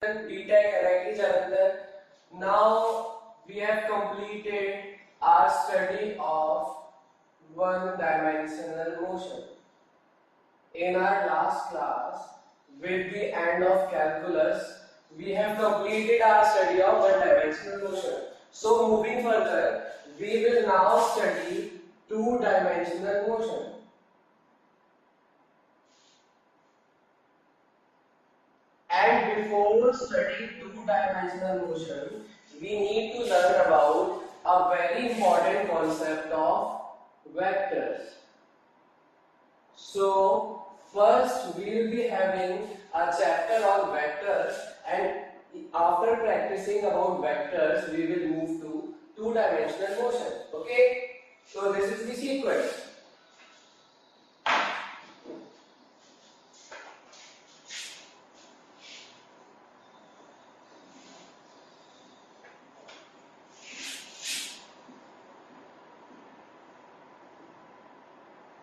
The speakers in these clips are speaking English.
BTech NIT Jalandhar. Now we have completed our study of one-dimensional motion. In our last class, with the end of calculus, we have completed our study of one-dimensional motion. So moving further, we will now study two-dimensional motion. And before studying two-dimensional motion, we need to learn about a very important concept of vectors. So first we will be having a chapter on vectors, and after practicing about vectors, we will move to two-dimensional motion. Okay? So this is the sequence.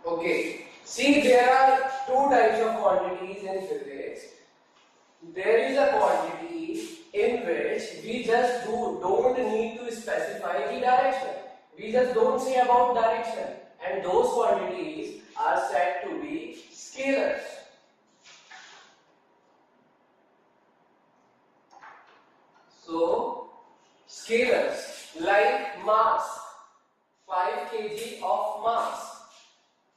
Okay, see, there are two types of quantities in physics. There is a quantity in which we just don't need to specify the direction. We just don't say about direction, and those quantities are said to be scalars. So, scalars like mass, 5 kg of mass.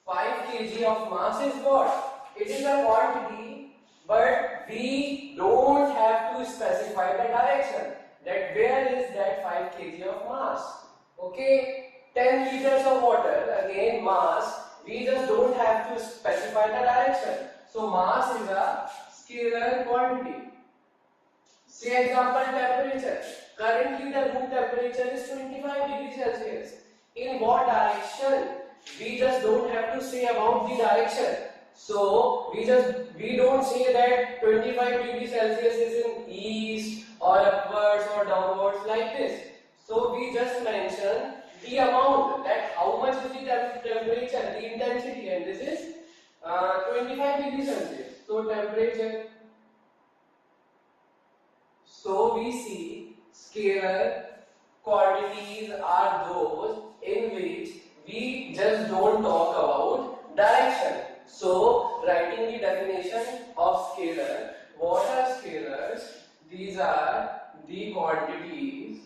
5 kg of mass is what? It is a quantity, but we don't have to specify the direction. That where is that 5 kg of mass? Okay, 10 liters of water, again mass, we just don't have to specify the direction. So mass is a scalar quantity. Say example, temperature. Currently the room temperature is 25 degrees Celsius. In what direction? We just don't have to say about the direction. So we don't say that 25 degrees Celsius is in east or upwards or downwards like this. So we just mention the amount, that how much is the temperature, the intensity, and this is 25 degrees Celsius. So temperature. So we see scalar quantities are those in which we just don't talk about direction. So, writing the definition of scalar, what are scalars? These are the quantities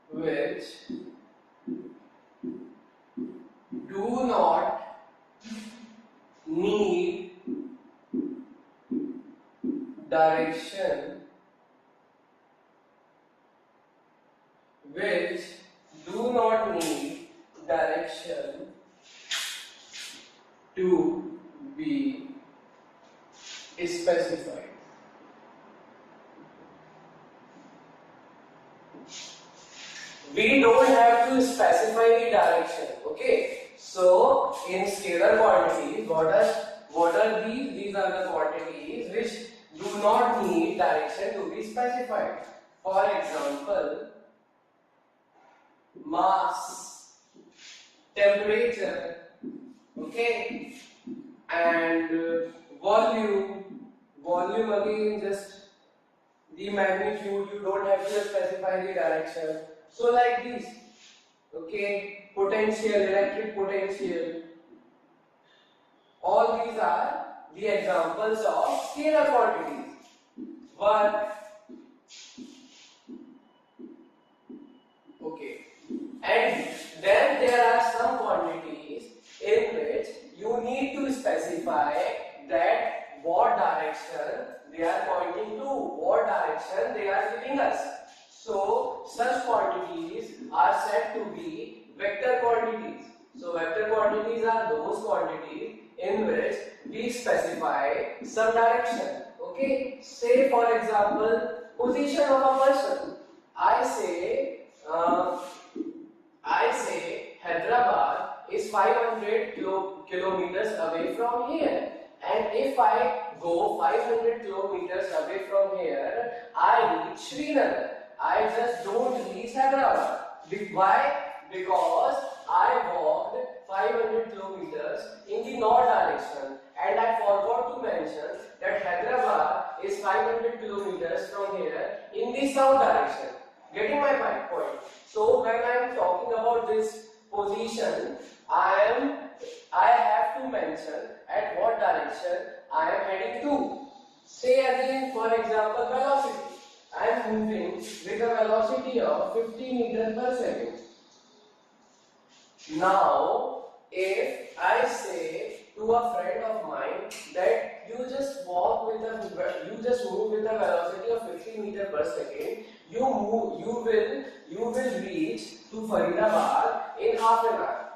which do not need direction, which do not need direction to be specified. We don't have to specify the direction. Okay. So in scalar quantities, what are these? These are the quantities which do not need direction to be specified. For example, mass, temperature, okay, and volume. Volume again just the magnitude, you don't have to specify the direction. So like this, okay, potential, electric potential. All these are the examples of scalar quantities. Work, okay. And then there are some quantities in which you need to specify that what direction they are pointing to, what direction they are giving us. So such quantities are said to be vector quantities. So vector quantities are those quantities in which we specify some direction. Okay, say for example, position of a person. I say Hyderabad is 500 kilometers away from here, and if I go 500 kilometers away from here, I reach Srinagar. I just don't reach Hyderabad. Why? Because I walked 500 kilometers in the north direction, and I forgot to mention that Hyderabad is 500 kilometers from here in the south direction. Getting my point? So when I am talking about this position, I have to mention at what direction I am heading to. Say again, for example, velocity. I am moving with a velocity of 50 meters per second. Now, if I say to a friend of mine that you just move with a velocity of 50 meters per second, you will reach to Faridabad in half an hour.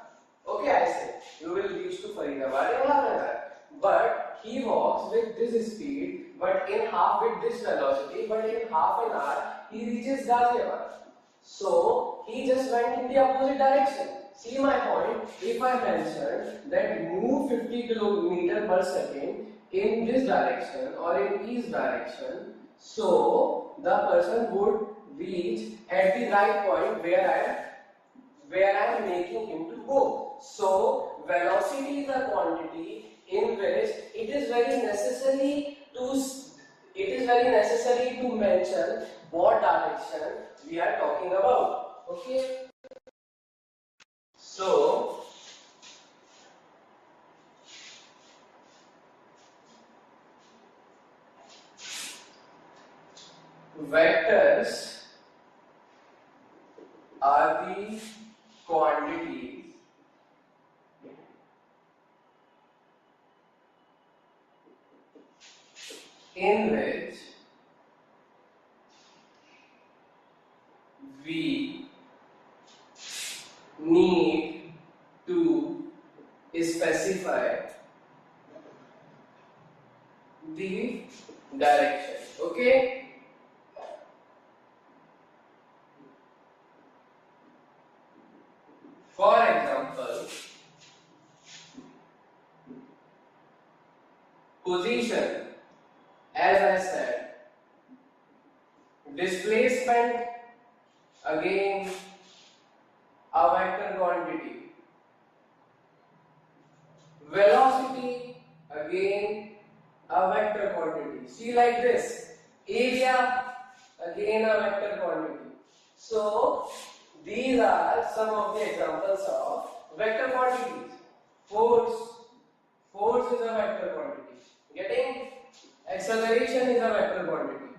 Okay, I say you will reach to Faridabad in half an hour. But he walks with this speed, with this velocity, but in half an hour he reaches Ghaziabad. So he just went in the opposite direction. See my point? If I mention that move 50 km per second in this direction or in east direction, so the person would reach at the right point where I am making him to go. So velocity is a quantity in which it is very necessary to mention what direction we are talking about. Okay. So vectors are the quantities in which we need to specify the direction. Okay. For example, position, as I said, displacement, again a vector quantity, velocity, again a vector quantity. See like this, area, again a vector quantity. So these are some of the examples of vector quantities. Force is a vector quantity. Getting? Acceleration is a vector quantity.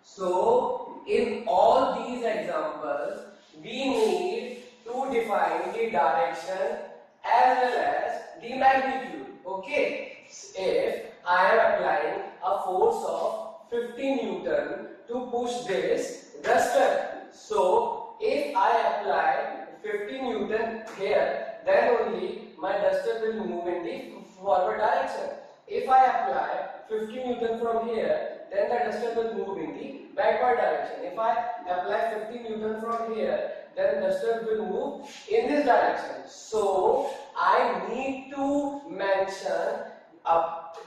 So in all these examples, we need to define the direction as well as the magnitude. Okay? If I am applying a force of 50 Newton to push this duster, so if I apply 50 Newton here, then only my duster will move in the forward direction. If I apply 50 Newton from here, then the duster will move in the backward direction. If I apply 50 Newton from here, then the duster will move in this direction. So I need to mention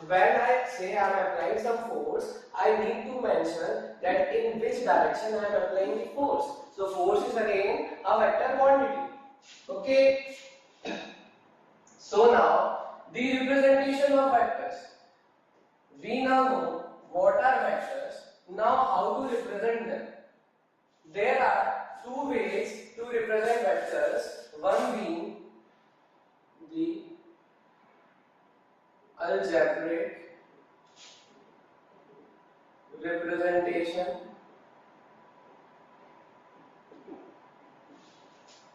when I say I am applying some force, I need to mention that in which direction I am applying the force. So force is again a vector quantity. Okay. So now the representation of vectors. We now know what are vectors. Now how to represent them? There are two ways to represent vectors. One being the algebraic representation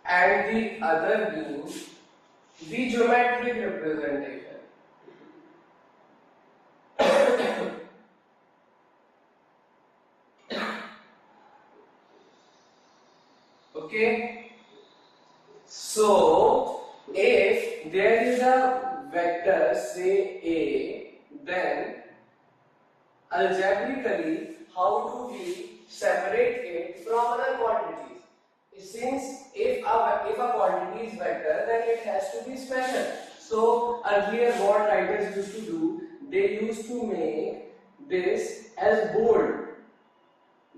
and the other being the geometric representation. Okay, so if there is a vector, say A, then algebraically how do we separate it from other quantities? Since if a quantity is vector, then it has to be special. So earlier what writers used to do, they used to make this as bold,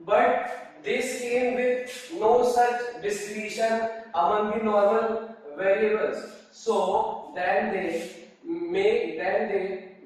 but this came with no such discretion among the normal variables. So then they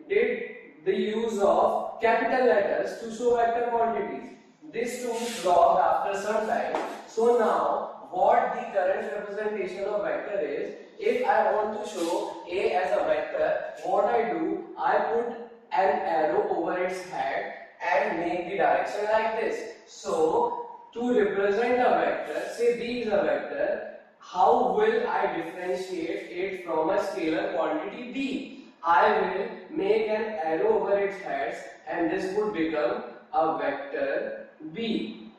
did the use of capital letters to show vector quantities. This tool dropped after some time. So now what the current representation of vector is, if I want to show A as a vector, what I do, I put an arrow over its head and make the direction like this. So to represent a vector, say B is a vector, how will I differentiate it from a scalar quantity B? I will make an arrow over its head and this would become a vector B.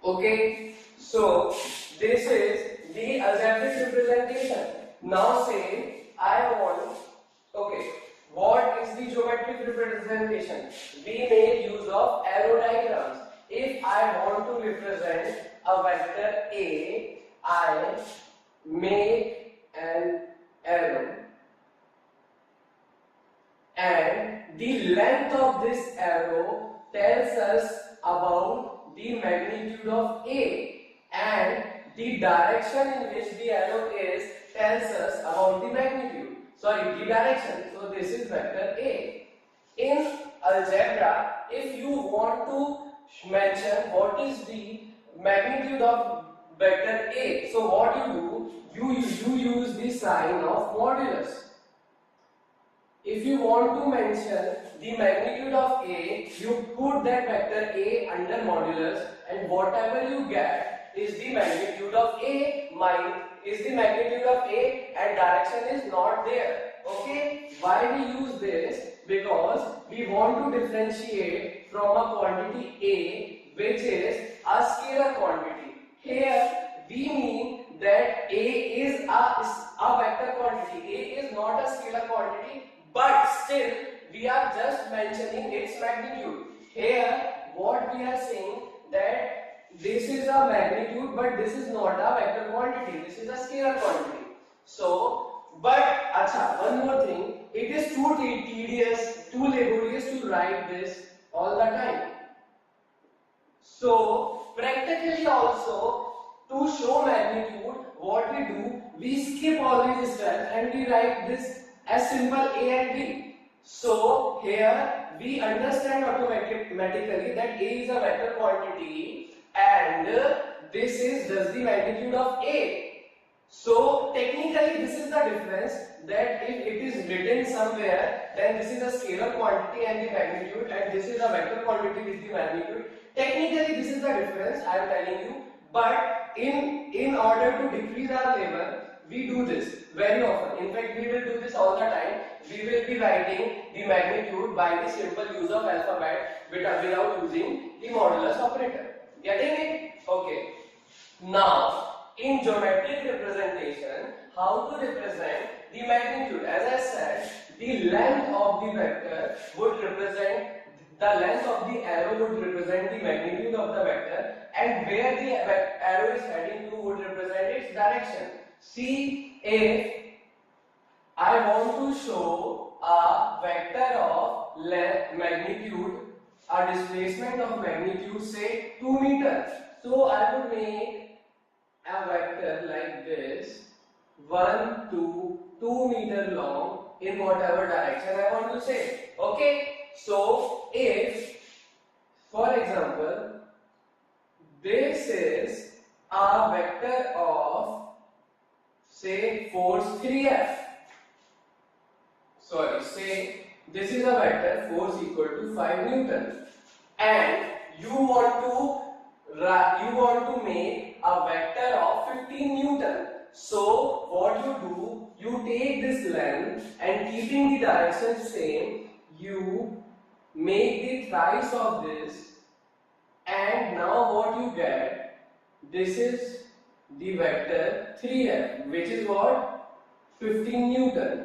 Okay, so this is the algebraic representation. Now say I want, okay, what is the geometric representation? We make use of arrow diagrams. If I want to represent a vector A, I make an arrow and the length of this arrow tells us about the magnitude of A, and the direction in which the arrow is tells us about the magnitude. Sorry, the direction. So this is vector A. In algebra, if you want to mention what is the magnitude of vector A, so what you do, you use the sign of modulus. If you want to mention the magnitude of A, you put that vector A under modulus, and whatever you get is the magnitude of A. Mine is the magnitude of A and direction is not there. Okay? Why we use this? Because we want to differentiate from a quantity A, which is a scalar quantity. Here we mean that A is a vector quantity. A is not a scalar quantity, but still we are just mentioning its magnitude. Here what we are saying that this is a magnitude, but this is not a vector quantity, this is a scalar quantity. So, but acha, one more thing, it is too tedious, too laborious to write this all the time. So practically also, to show magnitude, what we do, we skip all these steps and we write this as simple A and B. So here we understand automatically that A is a vector quantity and this is just the magnitude of A. So technically this is the difference, that if it is written somewhere, then this is a scalar quantity and the magnitude, and this is a vector quantity with the magnitude. Technically this is the difference I am telling you, but in order to decrease our labor, we do this very often. In fact, we will do this all the time. We will be writing the magnitude by the simple use of alphabet without using the modulus operator. Getting it? Okay. Now, in geometric representation, how to represent the magnitude? As I said, the length of the vector would represent, the length of the arrow would represent the magnitude of the vector, and where the arrow is heading to would represent its direction. See, if I want to show a vector of magnitude, a displacement of magnitude, say 2 meters, so I would make a vector like this, 1 to 2 meter long in whatever direction I want to say. Okay, so if, for example, this is a vector of, say, force 3F. Sorry, say this is a vector, force equal to 5 Newton, and you want to make a vector of 15 Newton. So what you do, you take this length and keeping the direction same, you make the thrice of this, and now what you get, this is the vector 3F, which is what? 15 Newton.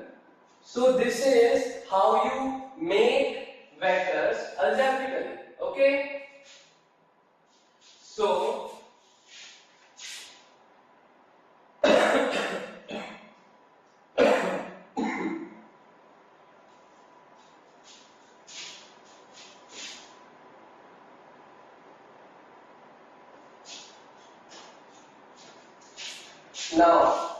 So this is how you make vectors algebraically. Okay? So now